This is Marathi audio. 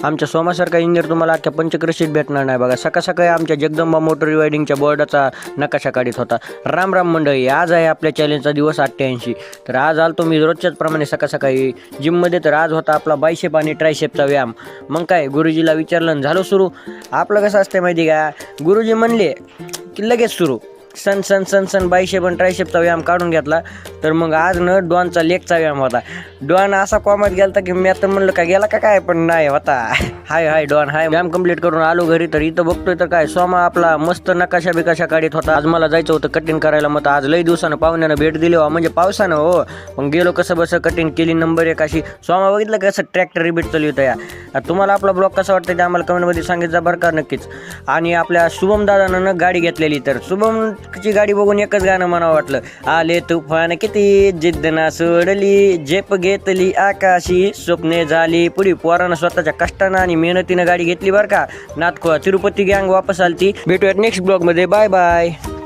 आमच्या सोमासारखा इंजिनियर तुम्हाला अख्ख्या पंचक्रोशीत भेटणार नाही बघा. सकाळ सकाळी आमच्या जगदंबा मोटर रिवायडिंगच्या बोर्डाचा नकाशा काढीत होता. राम राम मंडळी, आज आहे आपल्या चॅलेंजचा दिवस 88. तर आज आलतो मी रोजच्याच प्रमाणे सकाळ सकाळी जिममध्ये. तर आज होता आपला बायसेप आणि ट्रायसेपचा व्यायाम. मग काय गुरुजीला विचारलं झालं सुरू. आपलं कसं असतं माहिती का, गुरुजी म्हणले की लगेच सुरू. सन सन सन सन बायसेप आणि ट्रायसेपचा व्यायाम काढून घेतला. तर मग आज डॉनचा लेगचा व्यायाम होता. डॉन असा कॉमात गेलता की मी आता म्हणलं का गेला का काय, पण नाही होता. हाय डॉन हाय. व्यायाम कंप्लीट करून आलो घरी. तर इथं बघतोय तर काय सोमा आपला मस्त नकाशा बिकाशा काढत होता. आज मला जायचं होतं कटिंग करायला. मग आज लई दिवसानं पाहुण्यानं भेट दिली हो, म्हणजे पावसानं हो. मग गेलो कसं बसं कटिंग केली नंबर 1 अशी. सोमा बघितलं कसं ट्रॅक्टर रिबीट चालू होतं या. तुम्हाला आपला ब्लॉग कसा वाटतं ते आम्हाला कमेंटमध्ये सांगितलं बरं का नक्कीच. आणि आपल्या शुभम दादानं गाडी घेतलेली. तर शुभमची गाडी बघून एकच गाणं म्हणावं वाटलं, आले तुफान किती जिद्द ना सोडली, झेप घेतली आकाशी स्वप्ने झाली पुढी. पोरानं स्वतःच्या कष्टानं आणि मेहनतीनं गाडी घेतली बरं का. नाथखोळा तिरुपती गँग वापस आलती. भेटूयात नेक्स्ट ब्लॉग मध्ये. Bye bye.